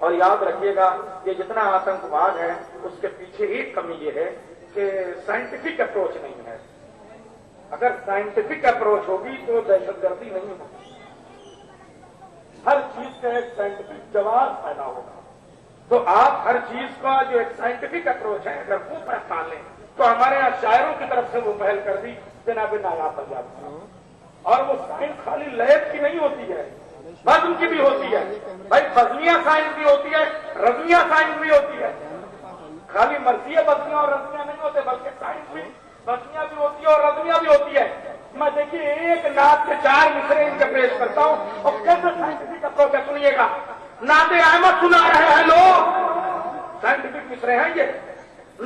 اور یاد رکھیے گا کہ جتنا آتنکواد ہے اس کے پیچھے ایک کمی یہ ہے کہ سائنٹیفک اپروچ نہیں ہے. اگر سائنٹیفک اپروچ ہوگی تو دہشت گردی نہیں ہوگی. ہر چیز کا ایک سائنٹیفک جواب پیدا ہوگا. تو آپ ہر چیز کا جو ایک سائنٹیفک اپروچ ہے اگر وہ پہچانیں تو ہمارے یہاں شاعروں کی طرف سے وہ پہل کر دی جناب نایاب پنجاب کا. اور وہ سائنس خالی لیب کی نہیں ہوتی ہے, بزم کی بھی ہوتی ہے. بھائی بزمیاں سائنس بھی ہوتی ہے, رزمیاں سائنس بھی ہوتی ہے. خالی مرثیہ بزمیاں اور رزمیاں نہیں ہوتے بلکہ سائنس بھی بزمیاں بھی ہوتی ہے اور رزمیاں بھی ہوتی ہے. میں دیکھیے ایک نعت کے 4 مصرے ان کے پیش کرتا ہوں اور کیسے سائنٹیفک اپروچ ہے سنیے گا. نعت احمد سنا رہے ہیں لوگ, سائنٹیفک مصرے ہیں یہ.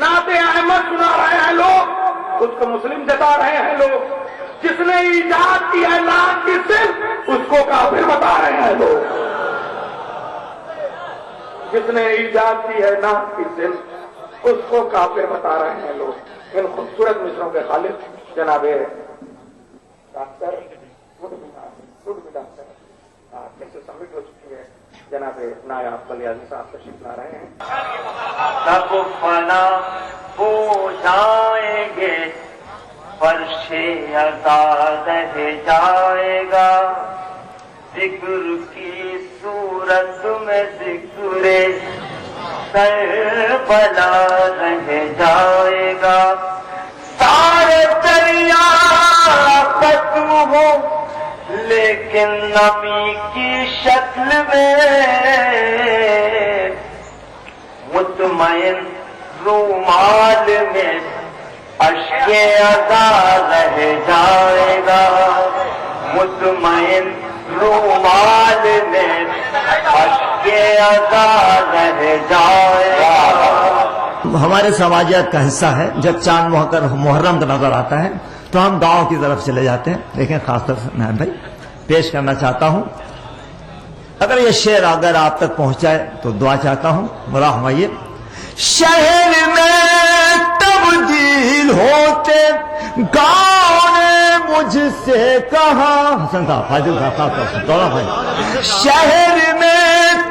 نعت احمد سنا رہے ہیں لوگ, خود کو مسلم جتا رہے ہیں لوگ. جس نے ایجاد کی ہے نعت کی صرف اس کو کافر بتا رہے ہیں لوگ. جس نے ایجاد کی ہے نعت کی صرف اس کو کافر بتا رہے ہیں لوگ. ان خوبصورت مصروں کے خالق جناب ڈاکٹر کیسے سبمٹ ہو چکی ہے جناب نایاب بلیازی صاحب تشریف لا رہے ہیں. سب فنا ہو جائیں گے فرش عزا رہ جائے گا. ذکر کی صورت میں ذکر کربلا رہ جائے گا. سارے دریا ختم ہو لیکن نمی کی شکل میں مطمئن رومال میں اشک عزا رہ جائے گا. مطمئن رومال میں اشک عزا رہ جائے گا. ہمارے سماجیات کا حصہ ہے. جب چاند محرم کا نظر آتا ہے تو ہم گاؤں کی طرف چلے جاتے ہیں. لیکن خاص طور سے میں بھائی پیش کرنا چاہتا ہوں, اگر یہ شعر اگر آپ تک پہنچ جائے تو دعا چاہتا ہوں. مولا ہمائیے. شہر میں تبدیل ہوتے گاؤں نے مجھ سے کہا. حسن صاحب, فاضل صاحب, دونوں بھائی. شہر میں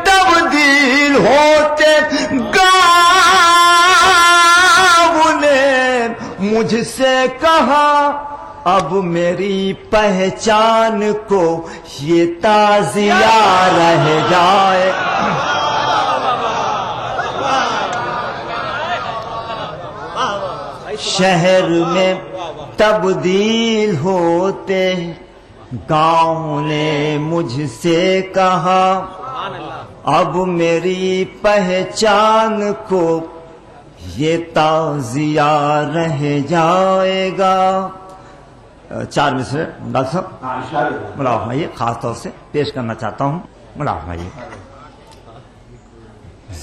تبدیل ہوتے گاؤں نے مجھ سے کہا اب میری پہچان کو یہ تازیہ رہ جائے. شہر میں تبدیل ہوتے گاؤں نے مجھ سے کہا اب میری پہچان کو یہ تازیہ رہ جائے گا. 4 مصرے ڈاکٹر صاحب ملاؤ یہ خاص طور سے پیش کرنا چاہتا ہوں. ملاؤ یہ.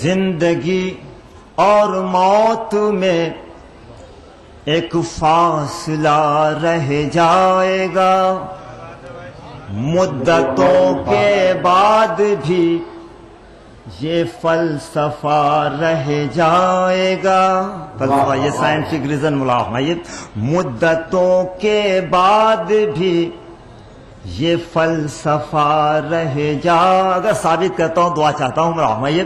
زندگی اور موت میں ایک فاصلہ رہ جائے گا. مدتوں کے بعد بھی یہ فلسفہ رہ جائے گا. فلسفہ یہ سائنٹفک ریزن ملاحظہ. یہ مدتوں کے بعد بھی یہ فلسفہ رہ جا. اگر ثابت کرتا ہوں دعا چاہتا ہوں ملاحظہ. یہ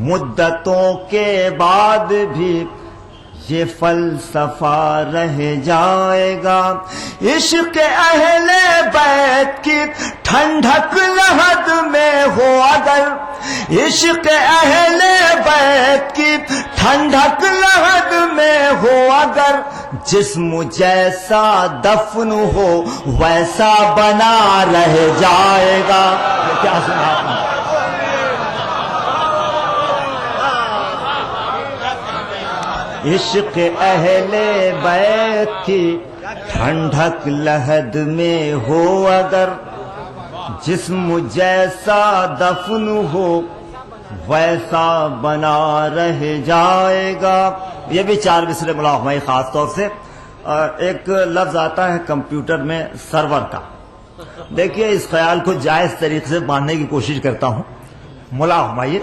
مدتوں کے بعد بھی یہ فلسفہ رہ جائے گا. عشق اہل بیت کی ٹھنڈک لحد میں ہو اگر, عشق اہل بیت کی ٹھنڈک لحد میں ہو اگر, جسم جیسا دفن ہو ویسا بنا رہ جائے گا. کیا سنا آپ نے؟ عشق اہل بیت کی ٹھنڈک لحد میں ہو اگر, جسم جیسا دفن ہو ویسا بنا رہ جائے گا. یہ بھی 4 مصرے ملاحظہ. خاص طور سے ایک لفظ آتا ہے کمپیوٹر میں سرور کا. دیکھیے اس خیال کو جائز طریقے سے ماننے کی کوشش کرتا ہوں. ملاحظہ.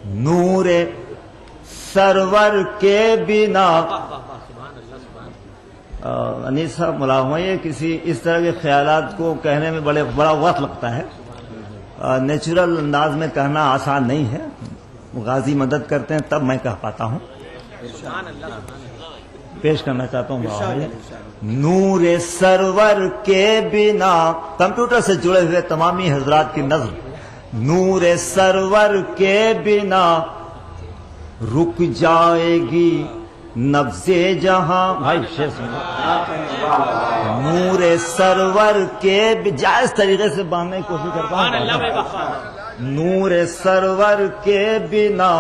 نور سرور کے بنا انیس صاحب ملاحظہ. یہ کسی اس طرح کے خیالات کو کہنے میں بڑا وقت لگتا ہے. نیچرل انداز میں کہنا آسان نہیں ہے. غازی مدد کرتے ہیں تب میں کہہ پاتا ہوں. پیش کرنا چاہتا ہوں نور سرور کے بنا. کمپیوٹر سے جڑے ہوئے تمامی حضرات کی نظر. نور سرور کے بنا رک جائے گی نبض جہاں. بھائی شیر نور سرور کے جائز طریقے سے باندھنے کی کوشش کرتا ہوں. نور سرور کے بنا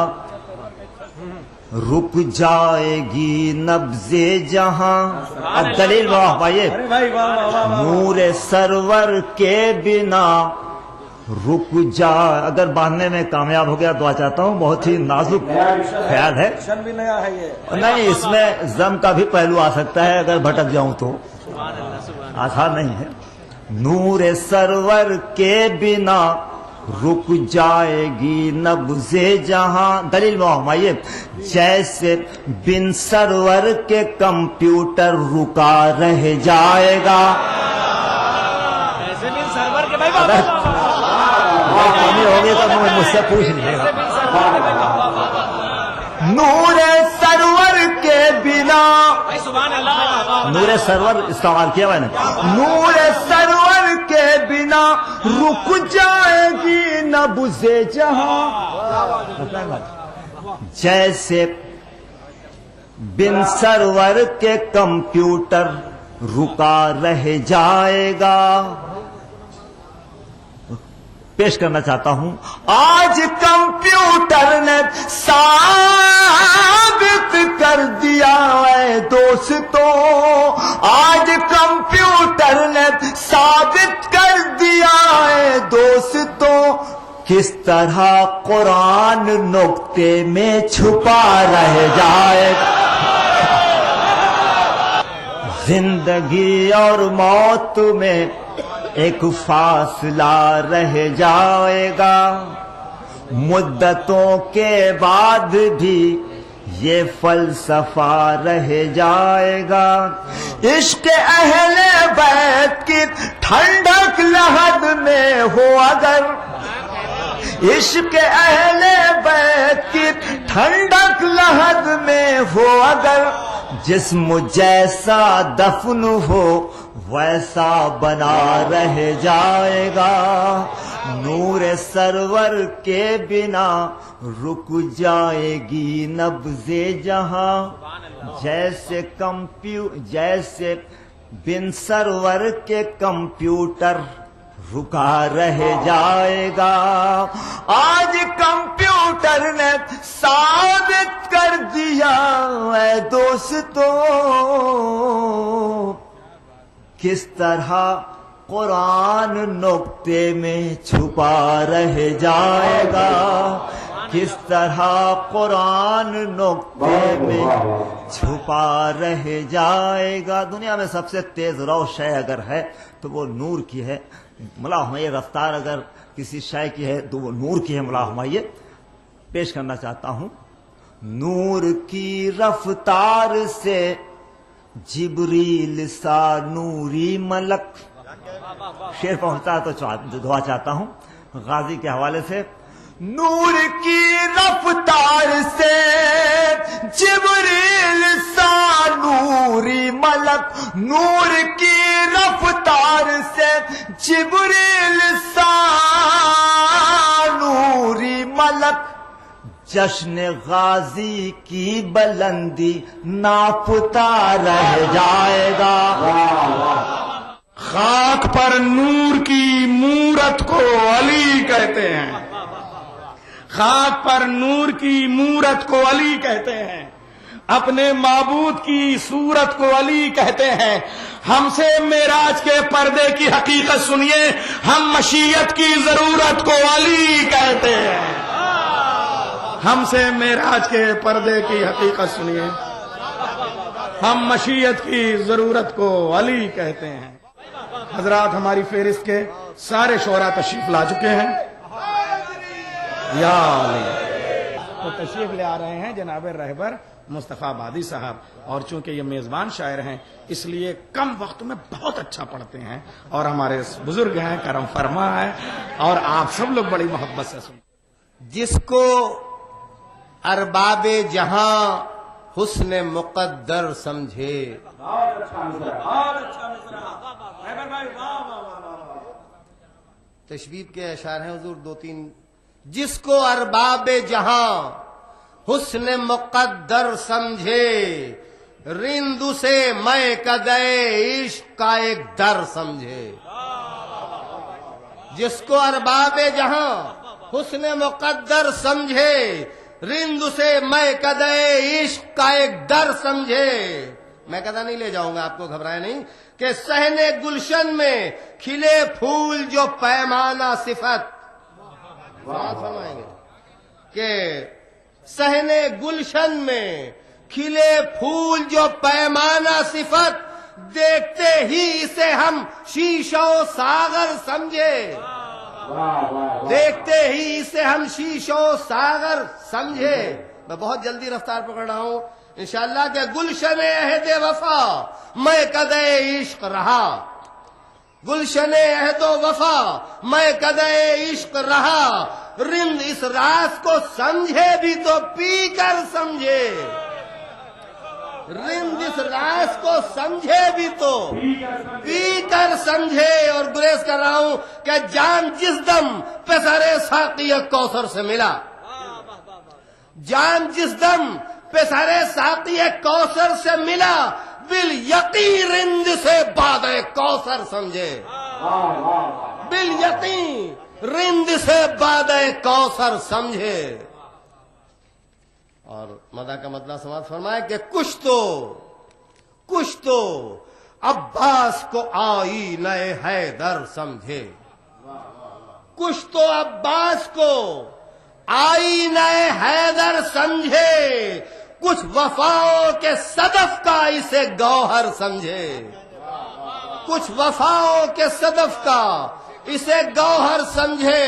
رک جائے گی نبض جہاں. اب دلیل واہ بھائی. نور سرور کے بنا رک جا. اگر باندھنے میں کامیاب ہو گیا دعا چاہتا ہوں. بہت ہی نازک خیال ہے. نہیں اس میں ضم کا بھی پہلو آ سکتا ہے اگر بھٹک جاؤں تو. آسان نہیں ہے. نور سرور کے بنا رک جائے گی نبض جہاں. دلیل محمائیے جیسے بن سرور کے کمپیوٹر رکا رہ جائے گا. ہوگی تو مجھ سے پوچھ لیجیے گا. نور سرور کے بنا. نور سرور استعمال کیا میں نے. نور سرور کے بنا رک جائے گی نبض جہاں. جیسے بن سرور کے کمپیوٹر رکا رہ جائے گا. پیش کرنا چاہتا ہوں. آج کمپیوٹر نے ثابت کر دیا ہے دوستو. آج کمپیوٹر نے ثابت کر دیا ہے دوستو کس طرح قرآن نقطے میں چھپا رہ جائے گا. زندگی اور موت میں ایک فاصلہ رہ جائے گا. مدتوں کے بعد بھی یہ فلسفہ رہ جائے گا. عشق اہل بیت کی ٹھنڈک لحد میں ہو اگر. عشق اہل بیت کی ٹھنڈک لحد میں ہو اگر. جسم جیسا دفن ہو ویسا بنا رہ جائے گا. نور سرور کے بنا رک جائے گی نبض جہاں. جیسے بن سرور کے کمپیوٹر رکا رہ جائے گا. آج کمپیوٹر نے ثابت کر دیا ہے دوستو کس طرح قرآن نقطے میں چھپا رہ جائے گا. کس طرح قرآن نقطے میں چھپا رہ جائے گا. دنیا میں سب سے تیز رو شے اگر ہے تو وہ نور کی ہے. ملا ہمائیے رفتار اگر کسی شے کی ہے تو وہ نور کی ہے. ملا ہمائیے پیش کرنا چاہتا ہوں. نور کی رفتار سے جبریل سا نوری ملک. شعر پہنچتا ہے تو دعا چاہتا ہوں غازی کے حوالے سے. نور کی رفتار سے جبریل سا نوری ملک. نور کی رفتار سے جبریل سا نوری ملک. جشن غازی کی بلندی ناپتا رہ جائے گا. خاک پر نور کی مورت کو علی کہتے ہیں. خاک پر نور کی مورت کو علی کہتے ہیں. اپنے معبود کی صورت کو علی کہتے ہیں. ہم سے معراج کے پردے کی حقیقت سنیے. ہم مشیت کی ضرورت کو علی کہتے ہیں. ہم سے معراج کے پردے کی حقیقت سنیے. ہم مشیت کی ضرورت کو علی کہتے ہیں. حضرات ہماری فہرست کے سارے شعراء تشریف لا چکے ہیں. یا علی تو تشریف لے آ رہے ہیں جناب رہبر مصطفیٰ آبادی صاحب، اور چونکہ یہ میزبان شاعر ہیں اس لیے کم وقت میں بہت اچھا پڑھتے ہیں، اور ہمارے بزرگ ہیں، کرم فرما ہے، اور آپ سب لوگ بڑی محبت سے سنتے ہیں۔ جس کو ارباب جہاں حسن مقدر سمجھے، تشبیب کے اشعار ہیں حضور دو تین، جس کو ارباب جہاں حسن مقدر سمجھے، رند سے میں قدے عشق کا ایک در سمجھے۔ جس کو ارباب جہاں حسن مقدر سمجھے، رند سے میں قدے عشق کا ایک در سمجھے۔ میں قدہ نہیں لے جاؤں گا، آپ کو گھبرائے نہیں، کہ صحن گلشن میں کھلے پھول جو پیمانہ صفت، فرمائیں گے کہ صحن گلشن میں کھلے پھول جو پیمانہ صفت، دیکھتے ہی اسے ہم شیشہ و ساغر سمجھے، دیکھتے ہی اسے ہم شیشہ و ساغر سمجھے۔ میں بہت جلدی رفتار پکڑ رہا ہوں انشاءاللہ کہ گلشن عہد وفا میں قدے عشق رہا، گلشن عہد و وفا میں قدے عشق رہا، رند اس راز کو سمجھے بھی تو پی کر سمجھے، رند اس راز کو سمجھے بھی تو پی کر سمجھے۔ اور گریز کر رہا ہوں کہ جان جس دم پسر ساقی کوثر سے ملا، جان جس دم پسر ساقی کوثر سے ملا، بال یقین رند سے باد کوثر سمجھے، بال یقین رند سے باد کوثر سمجھے۔ اور مدح کا مطلب سماعت فرمائے کہ کچھ تو عباس کو آئی نئے حیدر سمجھے، کچھ تو عباس کو آئی نئے حیدر سمجھے، کچھ وفاؤں کے صدف کا اسے گوہر سمجھے، کچھ وفاؤں کے صدف کا اسے گوہر سمجھے۔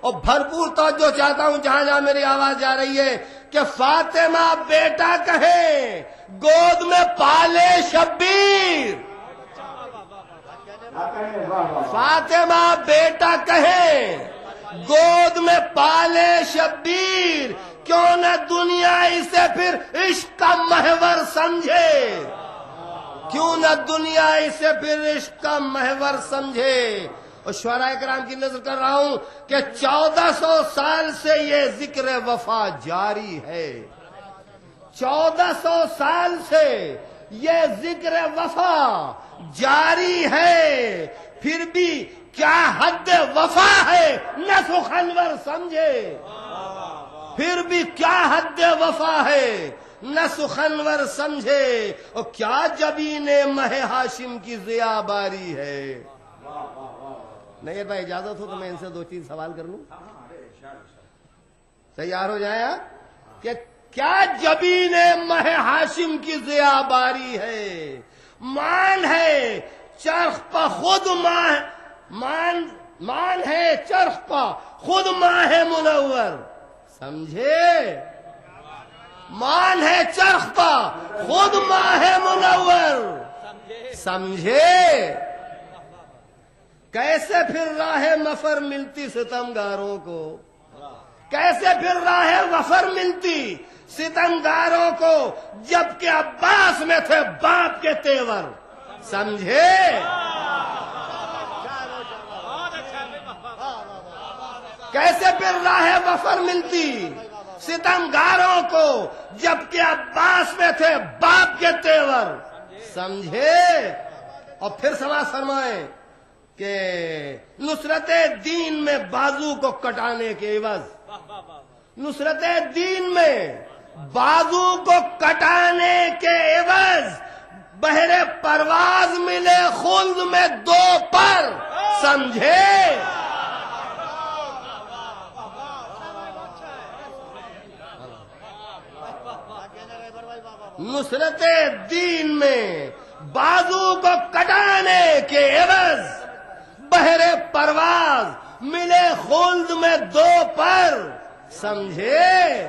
اور بھرپور توجہ چاہتا ہوں جہاں جہاں میری آواز جا رہی ہے کہ فاطمہ بیٹا کہے گود میں پالے شبیر، فاطمہ بیٹا کہے گود میں پالے شبیر، کیوں نہ دنیا اسے پھر عشق کا محور سمجھے، کیوں نہ دنیا اسے پھر عشق کا محور سمجھے۔ اور شعراء کرام کی نظر کر رہا ہوں کہ 1400 سال سے یہ ذکر وفا جاری ہے، 1400 سال سے یہ ذکر وفا جاری ہے، پھر بھی کیا حد وفا ہے نہ سخنور سمجھے، پھر بھی کیا حد وفا ہے نہ سخنور سمجھے۔ اور کیا جبین مہ ہاشم کی ضیا باری ہے۔ نہیں بھائی اجازت ہو تو میں ان سے دو تین سوال کر لوں، تیار ہو جائیں آپ کہ کیا جبین مہ ہاشم کی ضیا باری ہے، مان ہے چرخ پہ خود مان ہے چرخ پہ خود ماہ منور سمجھے، مان ہے چرخ پہ خود ماہ منور سمجھے۔ کیسے پھر راہ مفر ملتی ستمگاروں کو، کیسے پھر راہ وفر ملتی ستمگاروں کو، جبکہ عباس میں تھے باپ کے تیور سمجھے۔ کیسے پھر راہ وفر ملتی ستمگاروں کو، جبکہ عباس میں تھے باپ کے تیور سمجھے۔ اور پھر سماعت فرمائیں کہ نصرت دین میں بازو کو کٹانے کے عوض، نصرت دین میں بازو کو کٹانے کے عوض، بہر پرواز ملے خلد میں دو پر سمجھے۔ نصرت دین میں بازو کو کٹانے کے عوض، بہر پرواز ملے خلد میں دو پر سمجھے۔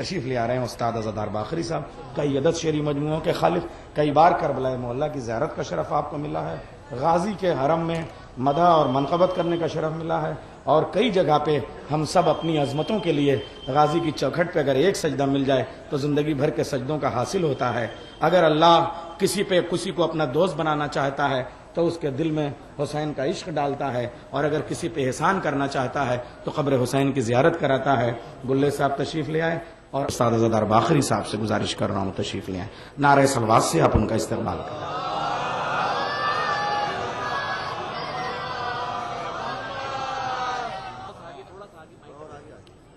تشریف لے آ رہے ہیں استاد عزادار باقری صاحب. کئی عدد شعری مجموعوں کے خالق, کئی بار کربلا معلیٰ کی زیارت کا شرف آپ کو ملا ہے, غازی کے حرم میں مدح اور منقبت کرنے کا شرف ملا ہے, اور کئی جگہ پہ ہم سب اپنی عظمتوں کے لیے غازی کی چوکھٹ پہ اگر ایک سجدہ مل جائے تو زندگی بھر کے سجدوں کا حاصل ہوتا ہے. اگر اللہ کسی کو اپنا دوست بنانا چاہتا ہے تو اس کے دل میں حسین کا عشق ڈالتا ہے, اور اگر کسی پہ احسان کرنا چاہتا ہے تو قبر حسین کی زیارت کراتا ہے. گلے صاحب تشریف لے آئے, اور استاد عزادار باقری صاحب سے گزارش کر رہا ہوں تشریف لے آئیں. نعرہ صلوات سے آپ ان کا استقبال کریں.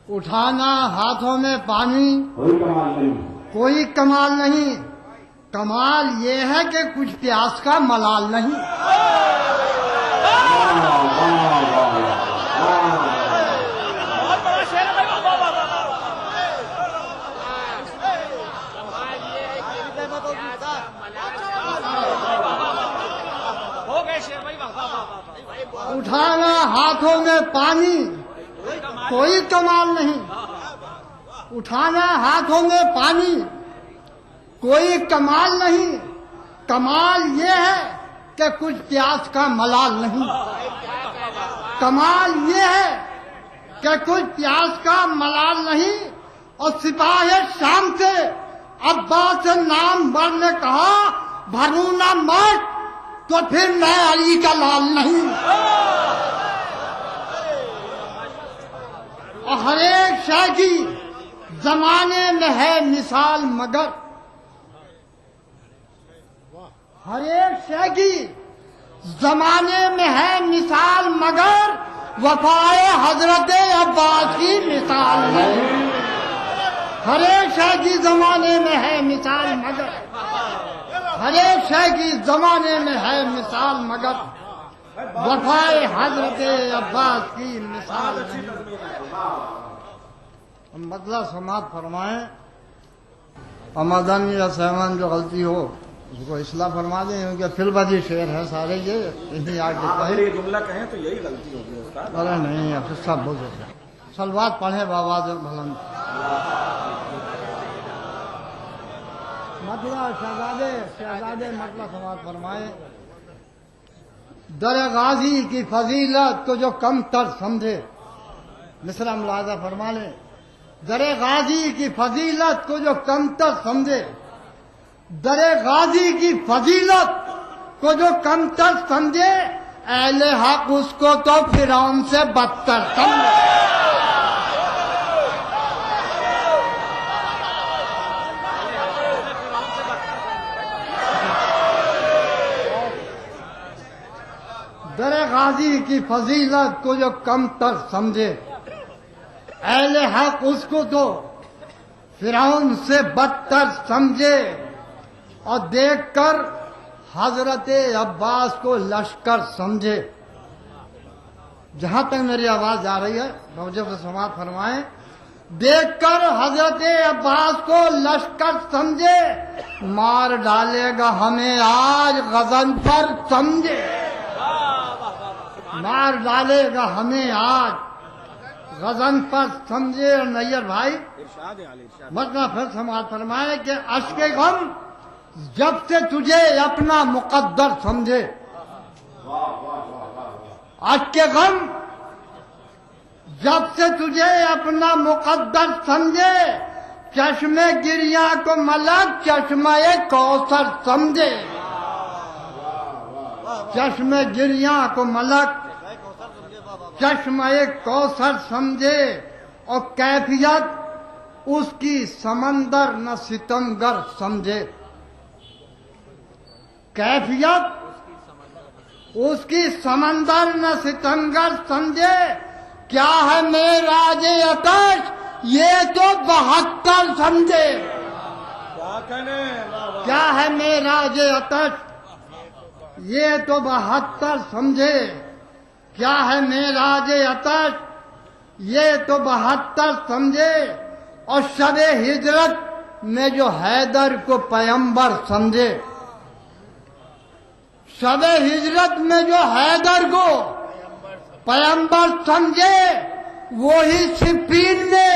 اٹھانا ہاتھوں میں پانی کوئی کمال نہیں, کمال یہ ہے کہ کچھ پیاس کا ملال نہیں. اٹھانا ہاتھوں میں پانی کوئی کمال نہیں, اٹھانا ہاتھوں میں پانی کوئی کمال نہیں, کمال یہ ہے کہ کچھ پیاس کا ملال نہیں. کمال یہ ہے کہ کچھ پیاس کا ملال نہیں. اور سپاہ شام سے عباس نام بر نے کہا بھروں نہ مٹ تو پھر میں علی کا لال نہیں. اور ہر ایک شے کی زمانے میں ہے مثال مگر, ہر ایک شے کی زمانے میں ہے مثال مگر وفائے حضرت عباس کی مثال نہیں. ہر ایک شے کی زمانے میں ہے مثال مگر, ہر ایک شے کی زمانے میں ہے مثال مگر وفائے حضرت عباس کی مثال نہیں. مطلب سماعت فرمائیں, امدن یا سہمن جو غلطی ہو اس کو اصلاح فرما دیں, کیونکہ فی البدی شعر ہے سارے یہ یہی آگے یہ جملہ کہیں تو یہی غلطی ہوگی استاد. ارے نہیں پھر سب بول دیتے. سلوات پڑھیں بآواز بلند. مطلب شہزادے مطلب سماعت فرمائیں. در غازی کی فضیلت کو جو کم تر سمجھے, مصرع ملاحظہ فرما لیں, در غازی کی فضیلت کو جو کم تر سمجھے, در غازی کی فضیلت کو جو کم تر سمجھے, اہل حق اس کو تو فرعون سے بدتر سمجھے. در غازی کی فضیلت کو جو کم تر سمجھے, اہل حق اس کو تو فرعون سے بدتر سمجھے. اور دیکھ کر حضرت عباس کو لشکر سمجھے. جہاں تک میری آواز جا رہی ہے توجہ سے سماعت فرمائیں. دیکھ کر حضرت عباس کو لشکر سمجھے, مار ڈالے گا ہمیں آج غزن پر سمجھے. مار ڈالے گا ہمیں آج غزن پر سمجھے. اور نیر بھائی مطلب پھر سماعت فرمائے کہ اشک غم جب سے تجھے اپنا مقدر سمجھے, اشک غم جب سے تجھے اپنا مقدر سمجھے, چشمے گریاں کو ملک چشمہ کوثر سمجھے. چشمے گریاں کو ملک چشمہ کوثر سمجھے. اور کیفیت اس کی سمندر نہ ستمگر سمجھے. کیفیت اس کی سمندر نہ ستمگر سمجھے. کیا ہے معراج عطش یہ تو 72 سمجھے. کیا ہے معراج عطش یہ تو 72 سمجھے. کیا ہے معراج عطش یہ تو 72 سمجھے. اور شب ہجرت میں جو حیدر کو پیمبر سمجھے, شب ہجرت میں جو حیدر کو پیمبر سمجھے, وہی صفین میں